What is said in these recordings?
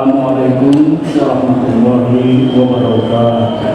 Assalamualaikum warahmatullahi wabarakatuh.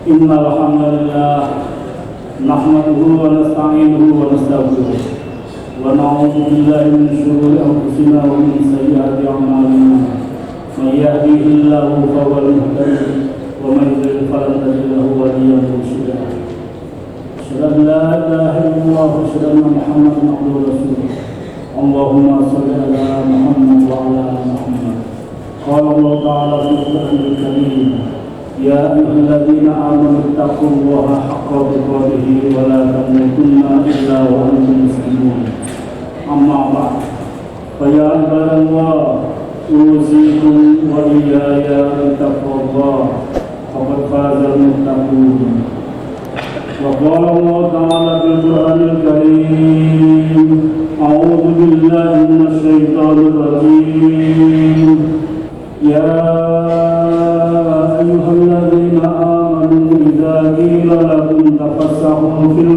Innal hamdalillah nahmaduhu wa nasta'inuhu wa nastaghfiruh wa na'udzu billahi min shururi anfusina wa min sayyiati a'malina. May yahdihillahu fahuwal muhtadi wa may yudlil falan tajida lahu waliyyan mursyida. Asyhadu an la ilaha illallah wa asyhadu anna Muhammadan abduhu wa rasuluh. Allahumma shalli ala Muhammad wa ala ali Muhammad. Qala Allah ta'ala fi Al-Qur'anil Karim: Ya ayyuhalladzina amanu taqullaha haqqa tuqatih wa la tamutunna illa wa antum muslimun. Amma ba'd. Fa ya ibadallah, usikum wa iyaya bittaqwallah. Faqad fazal muttaqun. Wa qala Allah ta'ala fil Qur'anil Karim: A'udzu billahi minasy syaithanir rajim. Ya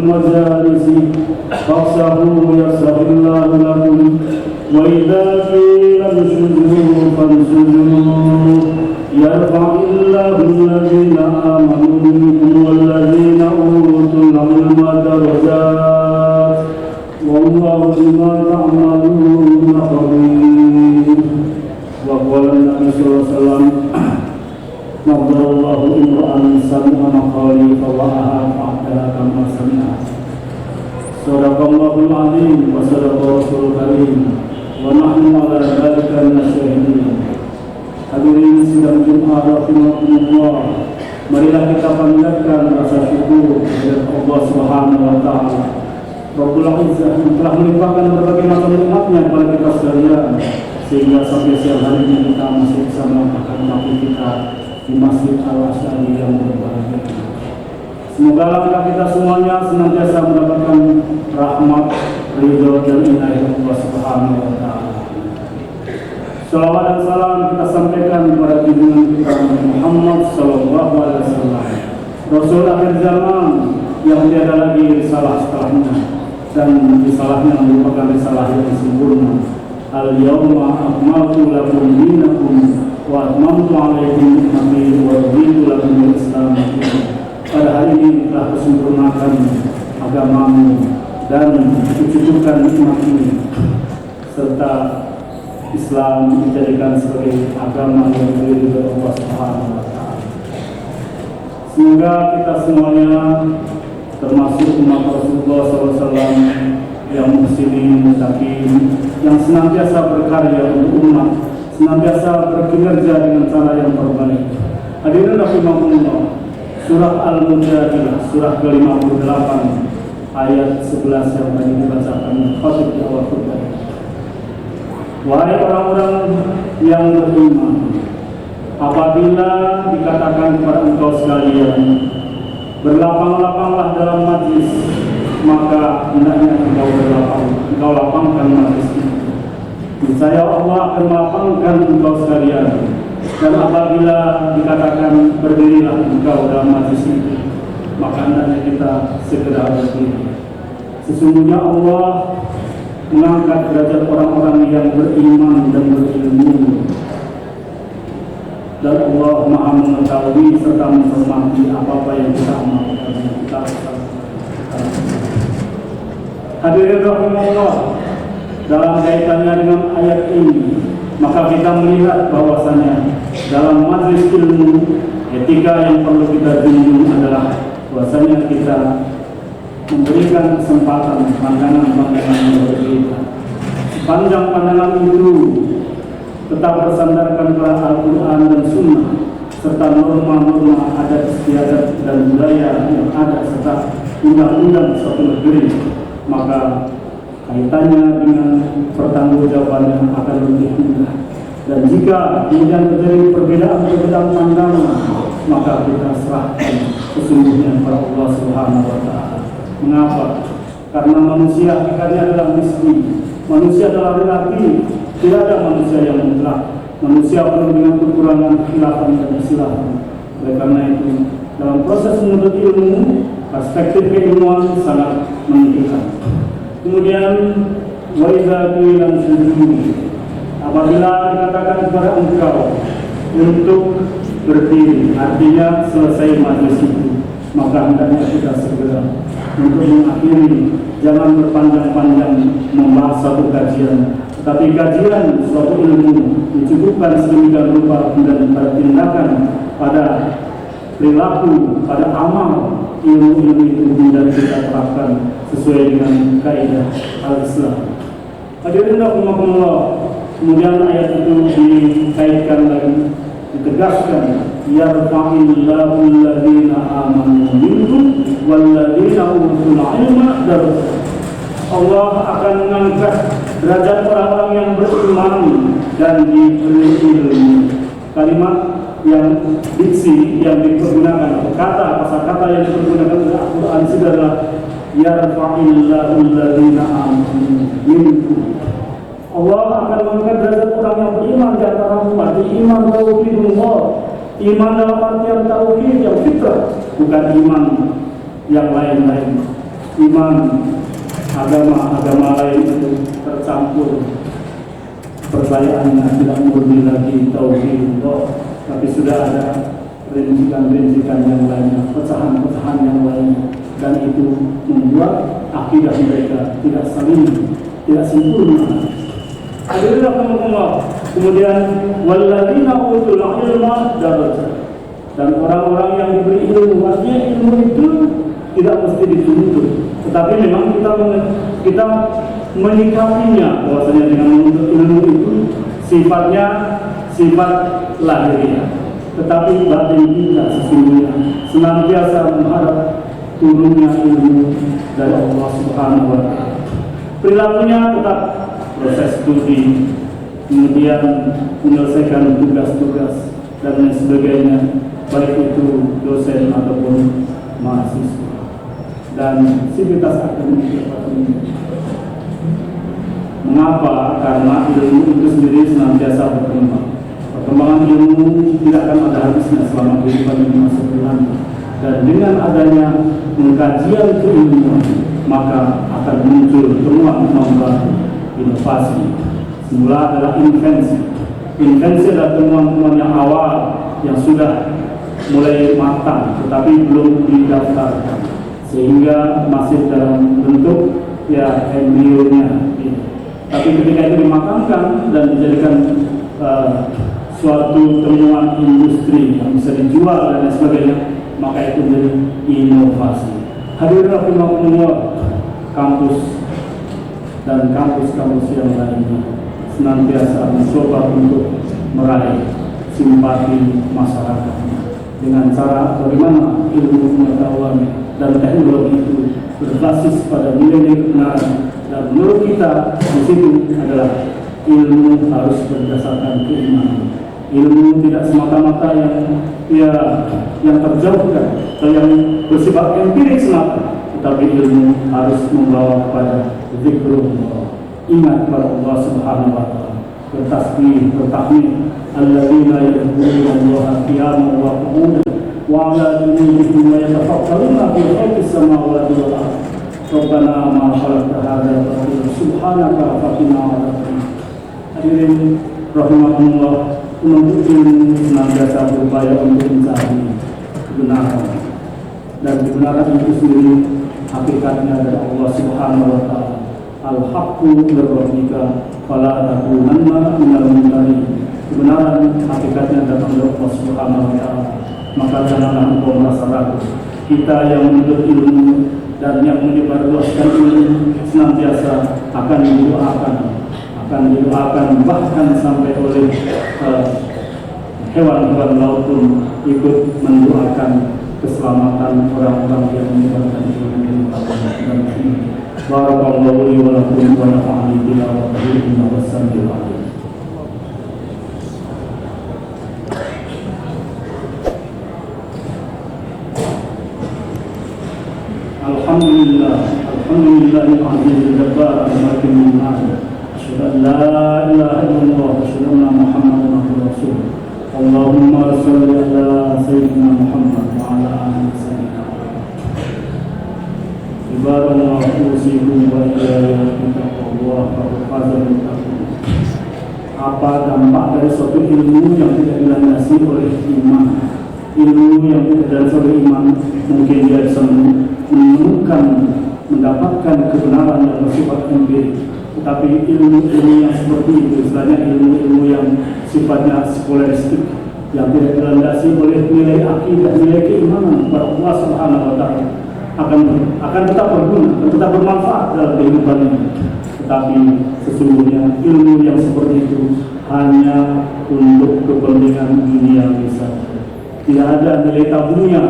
المجالس فافسحوا يفسح الله لكم وإذا قيل انشزوا فانشزوا يرفع الله الذين آمنوا منكم والذين أوتوا العلم درجات والله بما تعملون خبير. وقال النبي صلى الله عليه وسلم نظر الله امرأ سمع مقالي فوعاها فأعدها كما سمع. صدق الله العظيم وصدق رسوله الكريم ونحن على ذلك من الشاهدين. Hadirin sidang Jumat rahimahumullah, marilah kita panjatkan rasa syukur kepada Allah Subhanahu wa taala. Rabbul Izzah telah melimpahkan berbagai macam nikmat-Nya kepada kita sekalian, sehingga sampai siang hari ini kita masih bisa melakukan waktu kita di Masjid Al-Asy'ari yang berbahagia. Semoga langkah kita semuanya senantiasa mendapatkan rahmat, ridho dan inayah Allah Subhanahu wa taala. Salawat dan salam kita sampaikan kepada junjungan kita Muhammad sallallahu alaihi wasallam, Rasul akhir zaman yang tiada lagi risalah setelahnya, dan risalahnya merupakan risalah yang sempurna. Al-yawma akmaltu lakum dinakum wa atmamtu alaikum ni'mati wa raditu lakum al-Islam. Pada hari ini telah kusempurnakan agamamu dan kucukupkan nikmat ini, serta Islam dijadikan sebagai agama yang diridhoi oleh Allah Subhanahu wa taala. Semoga kita semuanya termasuk umat Rasulullah SAW yang muhsinin, muttaqin, yang senantiasa berkarya untuk umat, senantiasa berkinerja dengan cara yang terbaik. Hadirin rahimakumullah, surah Al-Mujadilah, surah ke-58 ayat 11 yang tadi dibacakan khatib di awal khutbah. Wahai orang-orang yang beriman, apabila dikatakan kepada engkau sekalian, berlapang-lapanglah dalam majlis, maka hendaknya engkau lapangkan majlis itu. Niscaya Allah akan melapangkan engkau sekalian. Dan apabila dikatakan berdirilah engkau dalam majlis itu, maka hendaknya kita segera berdiri. Sesungguhnya Allah mengangkat derajat orang-orang yang beriman dan berilmu, dan Allah Maha mengetahui serta menghormati apa-apa yang kita amalkan dan kita lakukan. Hadirin rahimahullah, dalam kaitannya dengan ayat ini, maka kita melihat bahwasanya dalam majelis ilmu, etika yang perlu kita junjung adalah bahwasanya kita memberikan kesempatan pandangan-pandangan yang berbeda. Sepanjang pandangan itu tetap bersandarkan pada Al-Quran dan Sunnah, serta norma-norma adat istiadat dan budaya yang ada, serta undang-undang suatu negeri, maka kaitannya dengan pertanggungjawabannya akan lebih mudah. Dan jika kemudian terjadi perbedaan pandangan, maka kita serahkan sesungguhnya kepada Allah Subhanahu wa taala. Mengapa? Karena manusia hakikatnya adalah misli, manusia adalah relatif, tidak ada manusia yang mutlak. Manusia penuh dengan kekurangan, khilafan dan kesilapan. Oleh karena itu, dalam proses menuntut ilmu, perspektif keilmuan sangat menentukan. Kemudian, wa idza qila ansujudu, apabila dikatakan kepada engkau untuk berdiri, artinya selesai majlis itu, maka hendaknya kita segera untuk mengakhiri. Jangan berpanjang-panjang membahas suatu kajian, tapi kajian suatu ilmu dicukupkan sedemikian rupa dan pada tindakan, pada perilaku, pada amal ilmu itu kemudian kita terapkan sesuai dengan kaidah al-Islam. Hadirin rahimakumullah, kemudian ayat itu dikaitkan lagi, ditegaskan, yarfa'illahu alladhina amanu minkum walladhina utul ilma darajat. Allah akan mengangkat derajat orang-orang yang beriman dan diberi ilmu. Kalimat yang diksi yang dipergunakan, atau kata yang dipergunakan dalam Al-Quran itu adalah yarfa'illahu alladhina amanu minkum. Allah akan mengangkat derajat orang yang beriman di antara umat. Iman tauhidullah, iman dalam artian tauhid yang fitrah, bukan iman yang lain-lain. iman agama lain itu tercampur, percayaannya tidak murni lagi tauhid Allah, tapi sudah ada rincikan-rincikan yang lainnya, pecahan-pecahan yang lainnya, dan itu membuat akidah mereka tidak sempurna. Hadirin rahimakumullah. Kemudian walladzina utul ilma darajat, dan orang-orang yang diberi ilmu, artinya ilmu itu tidak mesti dituntut, tetapi memang kita menyikapinya bahwasanya dengan menuntut ilmu itu sifatnya sifat lahiriah, tetapi batin kita sesungguhnya senantiasa mengharap turunnya ilmu dari Allah Subhanahu wa Ta'ala. Perilakunya tetap proses studi, kemudian menyelesaikan tugas-tugas dan lain sebagainya, baik itu dosen ataupun mahasiswa, dan sivitas akademik ini. Mengapa? Karena ilmu itu sendiri senantiasa berkembang. Perkembangan ilmu tidak akan ada habisnya selama kehidupan ini masih berlanjut. Dan dengan adanya pengkajian keilmuan, maka akan muncul temuan-temuan baru, inovasi. Semula adalah invensi. Invensi adalah temuan-temuan yang awal yang sudah mulai matang, tetapi belum didaftarkan, sehingga masih dalam bentuk embrionya. Tapi ketika itu dimatangkan dan dijadikan suatu temuan industri yang bisa dijual dan sebagainya, maka itu menjadi inovasi. Hadirin rahimakumullah, kampus dan kampus-kampus yang lainnya senantiasa mencoba untuk meraih simpati masyarakat dengan cara bagaimana ilmu pengetahuan dan teknologi itu berbasis pada nilai-nilai kebenaran. Dan menurut kita di situ adalah ilmu harus berdasarkan keimanan. Ilmu tidak semata-mata yang terjauhkan atau yang bersifat empirik semata, tetapi ilmu harus membawa kepada zikrullah, ingat kepada Allah Subhanahu wa Ta'ala, bertasbih, bertahmid, alladzina yadhkuruna Allaha qiyaman wa qu'udan wa 'ala junubihim wa yatafakkaruna fi khalqis samawati wal ardh. Rabbana ma khalaqta hadza batila subhanaka faqina 'adzabannar. Hadirin rahimakumullah, penuntut ilmu senantiasa berupaya untuk mencari kebenaran, dan kebenaran itu sendiri hakikatnya dari Allah Subhanahu wa Ta'ala. Al-haqqu min rabbika fala takunanna minal mumtarin. Kebenaran hakikatnya datang dari Allah Subhanahu wa Ta'ala, maka janganlah engkau merasa ragu. Kita yang menuntut ilmu dan yang menyebarluaskan ilmu senantiasa akan didoakan bahkan sampai oleh hewan-hewan laut pun ikut mendoakan keselamatan orang-orang yang menyebarkan ilmu dan ilmu. Barakallahu li wa lakum wa nafa'ani billahi wa sallallahu. Alhamdulillahil azizil jabbar al-hakim al-ma'ad. Asyhadu an la ilaha illallah wa asyhadu anna Muhammadan abduhu wa rasuluh. Allahumma shalli ala sayyidina Muhammad wa ala ali sayyidina Muhammad. Ibaratullah usikum wa iyaya bittaqwallah wa fazil taqwa. Apa dampak dari suatu ilmu yang tidak dilandasi oleh iman? Ilmu yang tidak dilandasi oleh iman, mungkin dia bisa mendapatkan kebenaran yang bersifat empirik. Tetapi ilmu-ilmu yang seperti itu, istilahnya ilmu-ilmu yang sifatnya skolastik, yang tidak dilandasi oleh nilai akidah, nilai keimanan kepada Allah Subhanahu wa Ta'ala, akan tetap berguna dan tetap bermanfaat dalam kehidupan ini. Tetapi sesungguhnya ilmu yang seperti itu hanya untuk kepentingan dunia saja. Tidak ada nilai tabungnya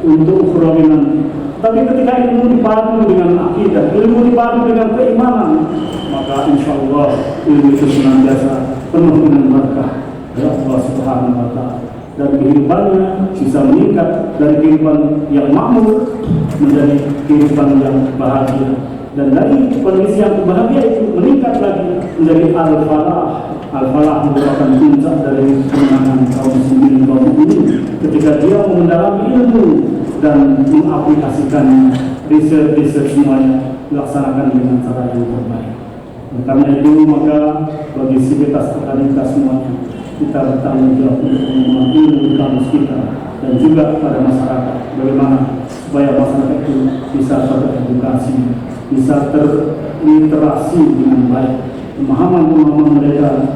untuk ukhrawinan. Tapi ketika ilmu dipadu dengan akidah, ilmu dipadu dengan keimanan, maka insya Allah ilmu itu senantiasa penuh dengan berkah dari Allah Subhanahu wa Ta'ala, dan kehidupannya bisa meningkat dari kehidupan yang makmur menjadi kehidupan yang bahagia, dan dari kondisi yang bahagia itu meningkat lagi menjadi al-falah. Al-falah merupakan puncak dari kemenangan kaum muslimin, kaum mukminin ketika dia mendalami ilmu dan mengaplikasikan riset semuanya dilaksanakan dengan cara yang terbaik. Karena itu maka bagi sivitas akademika semuanya kita bertanggung jawab untuk mengembangkan ilmu di kampus kita dan juga pada masyarakat, bagaimana supaya masyarakat itu bisa teredukasi, bisa terliterasi dengan baik. Pemahaman mereka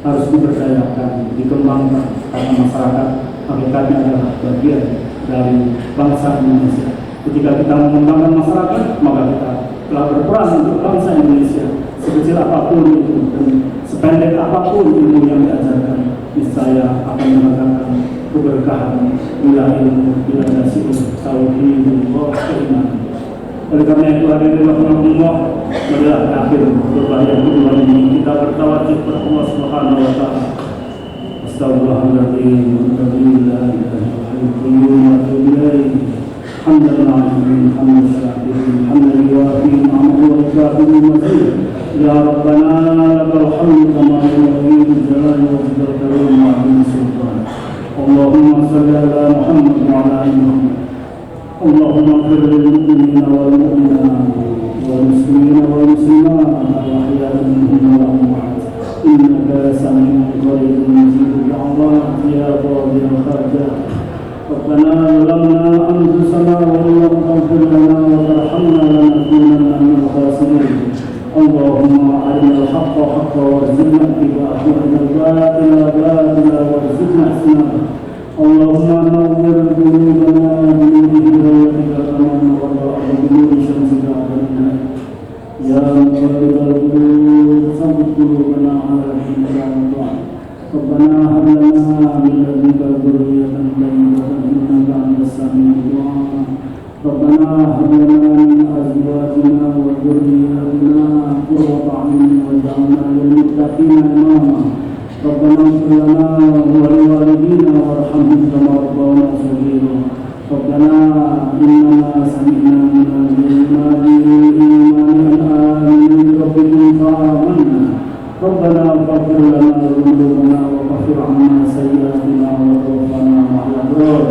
harus diberdayakan, dikembangkan, karena masyarakat hakikatnya adalah bagian dari bangsa Indonesia. Ketika kita mengembangkan masyarakat, maka kita telah berperan untuk bangsa Indonesia. Sekecil apapun itu dan sependek apapun ilmu yang diajarkan, niscaya akan mendatangkan keberkahan bila ilmu dilandasi tauhid Allah keimanan. Oleh karena itu hadirin rahimakumullah, marilah akhir berbahaya kedua ini kita bertawajud kepada Allah Subhanahu wa taala. Astagfirullahaladzim wa atubu hamdan lillahi hamdan syakirin hamdan yuwafi ni'amahu wa yukafi'u mazid. Ya Rabbana lakal hamdu kama yanbaghi jalali wajhika al-karim wa 'azimi sultan. Allahumma shalli ala Muhammad wa ala ali Muhammad. Allahumma ighfir lil mu'minina wal mu'minat wal muslimina wal muslimat al-ahya'i minhum wal amwat. Innaka sami'un qaribun mujibud da'awat ya qadiyal hajat. Rabbana zalamna anfusana wa illam taghfir lana wa tarhamna lanakunanna minal khasirin. Allahumma arinal haqqa haqqan warzuqna ittiba'ahu wa arinal batila batila warzuqna ijtinabah. Allahumma nawwir qulubana bi hidayatika kama nawwarta bi nuri syamsika alaina. Ya muqallibal qulub tsabbit qulubana ala dinika. Rabbana hab lana min ladunka dzurriyyatan thayyibatan innaka antas sami'ud du'a. Rabbana hab lana min azwajina wa dhurriyyatina qurrata a'yunin waj'alna lil muttaqina imama. Rabbana ighfir lana wa liwalidina warhamhum kama rabbawna shaghira. Rabbana innana sami'na munadiyan yunadi an aminu bi rabbikum fa'amanna. Rabbana faghfir lana dhunubana wa kaffir 'anna sayyi'atina wa tawaffana ma'al abrar.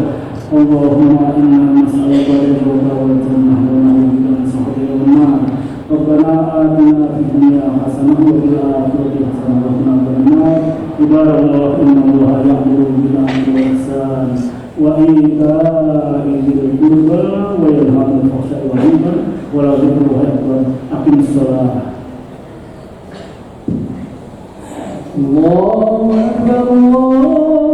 Allahumma inna nas'aluka ridhaka wal jannah wa na'udzubika min sakhatika wan nar. Rabbana atina fid dunya hasanah wa fil akhirati hasanah wa qina adzaban nar. Ibadallah innallaha ya'muru bil 'adli wal ihsan wa ita'i dzil qurba wa yanha 'anil fahsya'i wal munkar wa la dzikrullahi akbar. Aqimis shalah. Allahu akbar.